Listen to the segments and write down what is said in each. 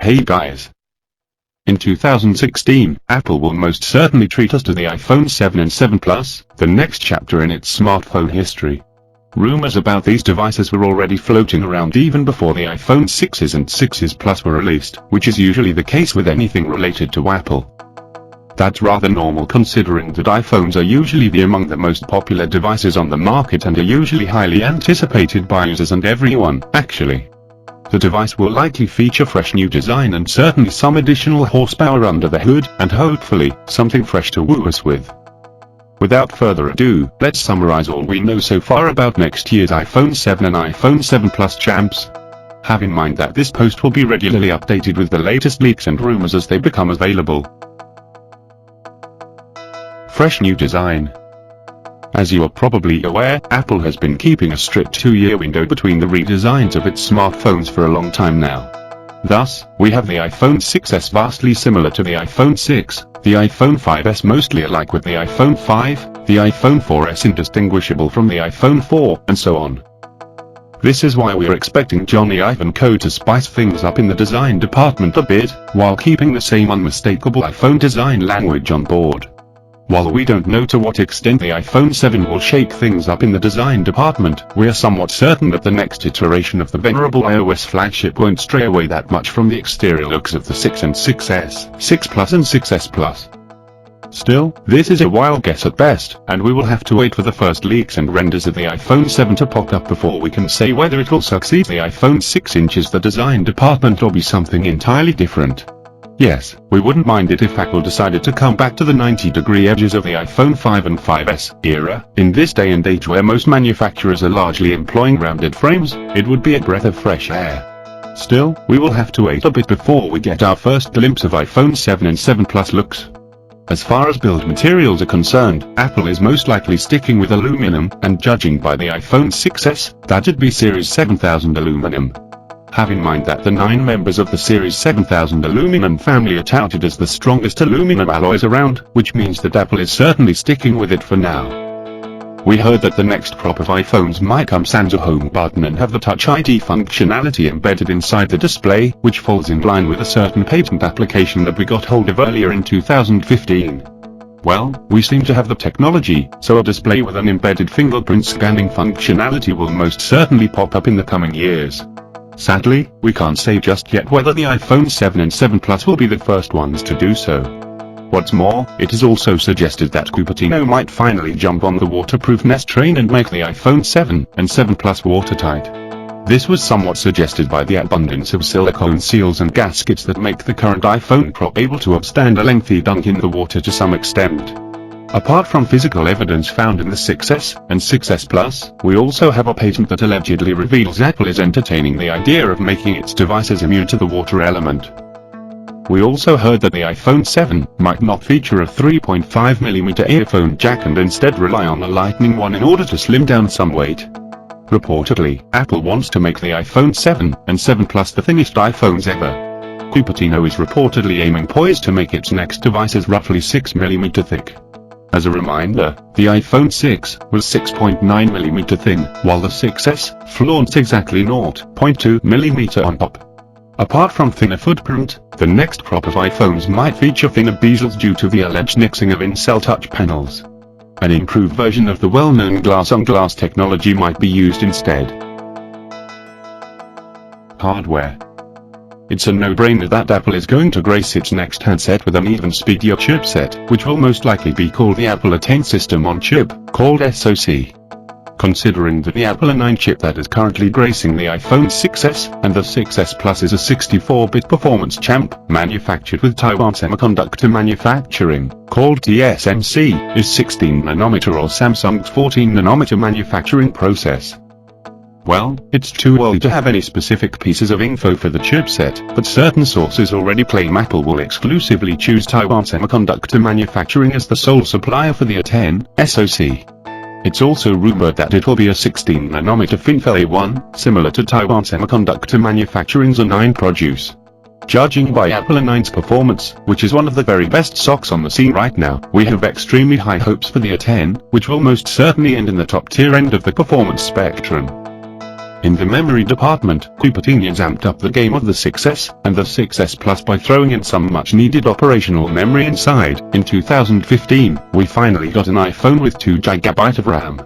Hey guys! In 2016, Apple will most certainly treat us to the iPhone 7 and 7 Plus, the next chapter in its smartphone history. Rumors about these devices were already floating around even before the iPhone 6s and 6s Plus were released, which is usually the case with anything related to Apple. That's rather normal considering that iPhones are usually among the most popular devices on the market and are usually highly anticipated by users and everyone, actually. The device will likely feature fresh new design and certainly some additional horsepower under the hood, and hopefully, something fresh to woo us with. Without further ado, let's summarize all we know so far about next year's iPhone 7 and iPhone 7 Plus champs. Have in mind that this post will be regularly updated with the latest leaks and rumors as they become available. Fresh new design. As you are probably aware, Apple has been keeping a strict 2-year window between the redesigns of its smartphones for a long time now. Thus, we have the iPhone 6s vastly similar to the iPhone 6, the iPhone 5s mostly alike with the iPhone 5, the iPhone 4s indistinguishable from the iPhone 4, and so on. This is why we are expecting Johnny Ive & Co to spice things up in the design department a bit, while keeping the same unmistakable iPhone design language on board. While we don't know to what extent the iPhone 7 will shake things up in the design department, we are somewhat certain that the next iteration of the venerable iOS flagship won't stray away that much from the exterior looks of the 6 and 6s, 6 Plus and 6s Plus. Still, this is a wild guess at best, and we will have to wait for the first leaks and renders of the iPhone 7 to pop up before we can say whether it will succeed the iPhone 6 inches the design department or be something entirely different. Yes, we wouldn't mind it if Apple decided to come back to the 90-degree edges of the iPhone 5 and 5s era. In this day and age where most manufacturers are largely employing rounded frames, it would be a breath of fresh air. Still, we will have to wait a bit before we get our first glimpse of iPhone 7 and 7 Plus looks. As far as build materials are concerned, Apple is most likely sticking with aluminum, and judging by the iPhone 6s, that'd be Series 7000 aluminum. Have in mind that the 9 members of the Series 7000 aluminum family are touted as the strongest aluminum alloys around, which means that Apple is certainly sticking with it for now. We heard that the next crop of iPhones might come sans a home button and have the Touch ID functionality embedded inside the display, which falls in line with a certain patent application that we got hold of earlier in 2015. Well, we seem to have the technology, so a display with an embedded fingerprint scanning functionality will most certainly pop up in the coming years. Sadly, we can't say just yet whether the iPhone 7 and 7 Plus will be the first ones to do so. What's more, it is also suggested that Cupertino might finally jump on the waterproofness train and make the iPhone 7 and 7 Plus watertight. This was somewhat suggested by the abundance of silicone seals and gaskets that make the current iPhone Pro able to withstand a lengthy dunk in the water to some extent. Apart from physical evidence found in the 6s and 6s Plus, we also have a patent that allegedly reveals Apple is entertaining the idea of making its devices immune to the water element. We also heard that the iPhone 7 might not feature a 3.5mm earphone jack and instead rely on a Lightning one in order to slim down some weight. Reportedly, Apple wants to make the iPhone 7 and 7 Plus the thinnest iPhones ever. Cupertino is reportedly aiming poised to make its next devices roughly 6mm thick. As a reminder, the iPhone 6 was 6.9mm thin, while the 6s flaunts exactly 0.2mm on top. Apart from thinner footprint, the next crop of iPhones might feature thinner bezels due to the alleged nixing of in-cell touch panels. An improved version of the well-known glass-on-glass technology might be used instead. Hardware. It's a no-brainer that Apple is going to grace its next handset with an even speedier chipset, which will most likely be called the Apple A10 System on Chip, called SoC. Considering that the Apple A9 chip that is currently gracing the iPhone 6s and the 6s Plus is a 64-bit performance champ, manufactured with Taiwan Semiconductor Manufacturing, called TSMC, is 16nm or Samsung's 14nm manufacturing process. Well, it's too early to have any specific pieces of info for the chipset, but certain sources already claim Apple will exclusively choose Taiwan Semiconductor Manufacturing as the sole supplier for the A10 SoC. It's also rumored that it will be a 16nm FinFET A1, similar to Taiwan Semiconductor Manufacturing's A9 produce. Judging by Apple A9's performance, which is one of the very best SoCs on the scene right now, we have extremely high hopes for the A10, which will most certainly end in the top tier end of the performance spectrum. In the memory department, Cupertinians amped up the game of the 6S and the 6S Plus by throwing in some much-needed operational memory inside. In 2015, we finally got an iPhone with 2 GB of RAM.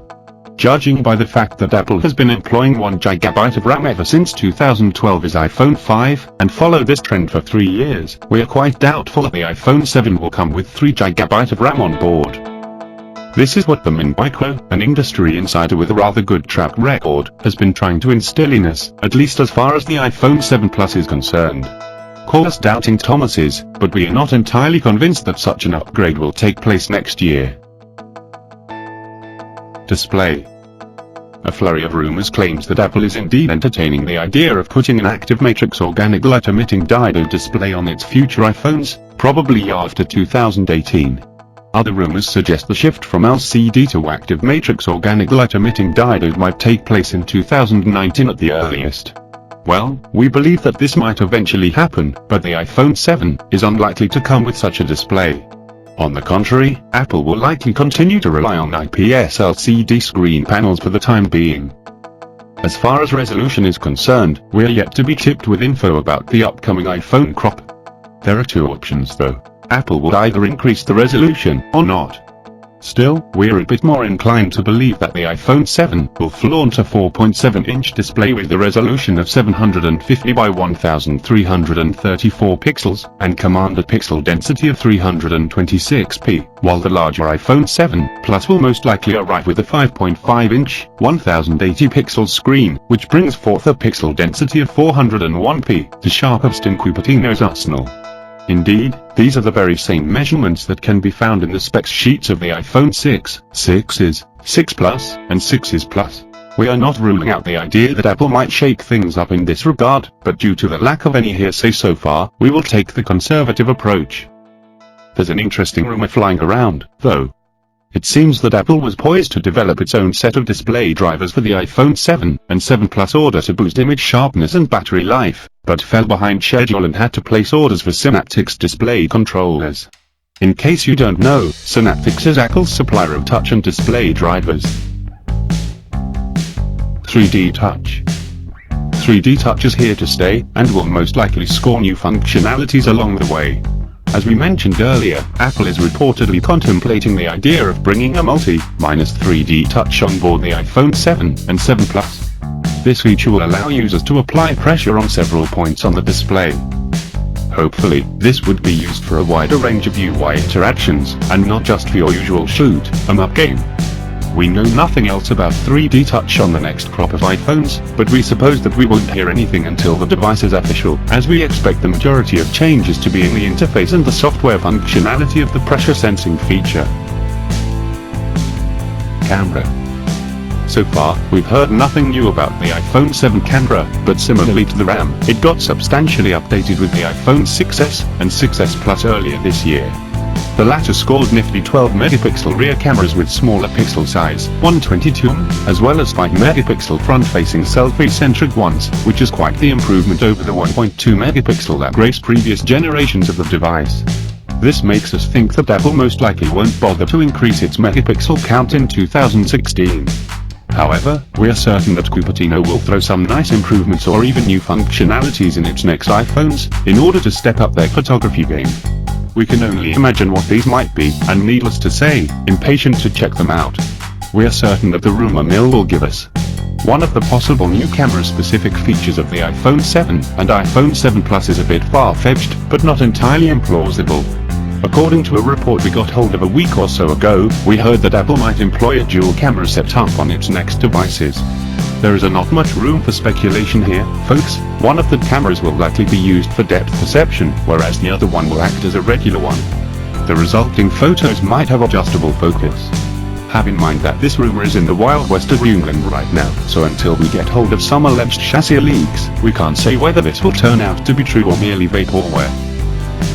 Judging by the fact that Apple has been employing 1 GB of RAM ever since 2012's iPhone 5, and followed this trend for 3 years, we are quite doubtful that the iPhone 7 will come with 3 GB of RAM on board. This is what the Micro, an industry insider with a rather good track record, has been trying to instill in us, at least as far as the iPhone 7 Plus is concerned. Call us doubting Thomases, but we are not entirely convinced that such an upgrade will take place next year. Display. A flurry of rumors claims that Apple is indeed entertaining the idea of putting an active matrix organic light-emitting diode display on its future iPhones, probably after 2018. Other rumors suggest the shift from LCD to active matrix organic light-emitting diode might take place in 2019 at the earliest. Well, we believe that this might eventually happen, but the iPhone 7 is unlikely to come with such a display. On the contrary, Apple will likely continue to rely on IPS LCD screen panels for the time being. As far as resolution is concerned, we are yet to be tipped with info about the upcoming iPhone crop. There are 2 options though. Apple will either increase the resolution or not. Still, we're a bit more inclined to believe that the iPhone 7 will flaunt a 4.7-inch display with a resolution of 750 by 1334 pixels, and command a pixel density of 326p, while the larger iPhone 7 Plus will most likely arrive with a 5.5-inch, 1080 pixel screen, which brings forth a pixel density of 401p, the sharpest in Cupertino's arsenal. Indeed, these are the very same measurements that can be found in the specs sheets of the iPhone 6, 6s, 6 Plus, and 6s Plus. We are not ruling out the idea that Apple might shake things up in this regard, but due to the lack of any hearsay so far, we will take the conservative approach. There's an interesting rumor flying around, though. It seems that Apple was poised to develop its own set of display drivers for the iPhone 7 and 7 Plus order to boost image sharpness and battery life, but fell behind schedule and had to place orders for Synaptics display controllers. In case you don't know, Synaptics is Apple's supplier of touch and display drivers. 3D Touch. 3D Touch is here to stay, and will most likely score new functionalities along the way. As we mentioned earlier, Apple is reportedly contemplating the idea of bringing a multi-3D touch on board the iPhone 7 and 7 Plus. This feature will allow users to apply pressure on several points on the display. Hopefully, this would be used for a wider range of UI interactions, and not just for your usual shoot 'em up game. We know nothing else about 3D Touch on the next crop of iPhones, but we suppose that we won't hear anything until the device is official, as we expect the majority of changes to be in the interface and the software functionality of the pressure sensing feature. Camera. So far, we've heard nothing new about the iPhone 7 camera, but similarly to the RAM, it got substantially updated with the iPhone 6s and 6s Plus earlier this year. The latter scored nifty 12-megapixel rear cameras with smaller pixel size, 122, as well as 5-megapixel front-facing selfie-centric ones, which is quite the improvement over the 1.2-megapixel that graced previous generations of the device. This makes us think that Apple most likely won't bother to increase its megapixel count in 2016. However, we are certain that Cupertino will throw some nice improvements or even new functionalities in its next iPhones, in order to step up their photography game. We can only imagine what these might be, and needless to say, impatient to check them out. We are certain that the rumor mill will give us one of the possible new camera-specific features of the iPhone 7 and iPhone 7 Plus is a bit far-fetched, but not entirely implausible. According to a report we got hold of a week or so ago, we heard that Apple might employ a dual camera setup on its next devices. There is not much room for speculation here, folks. One of the cameras will likely be used for depth perception, whereas the other one will act as a regular one. The resulting photos might have adjustable focus. Have in mind that this rumor is in the wild west of New England right now, so until we get hold of some alleged chassis leaks, we can't say whether this will turn out to be true or merely vaporware.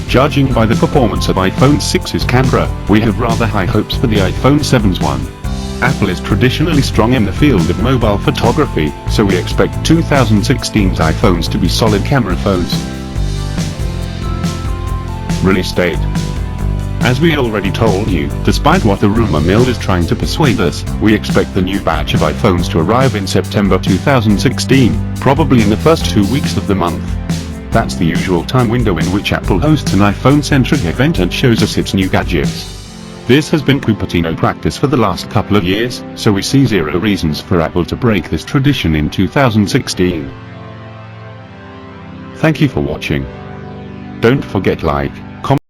Judging by the performance of iPhone 6's camera, we have rather high hopes for the iPhone 7's one. Apple is traditionally strong in the field of mobile photography, so we expect 2016's iPhones to be solid camera phones. Release date. As we already told you, despite what the rumor mill is trying to persuade us, we expect the new batch of iPhones to arrive in September 2016, probably in the first 2 weeks of the month. That's the usual time window in which Apple hosts an iPhone-centric event and shows us its new gadgets. This has been Cupertino practice for the last couple of years, so we see zero reasons for Apple to break this tradition in 2016. Thank you for watching. Don't forget like,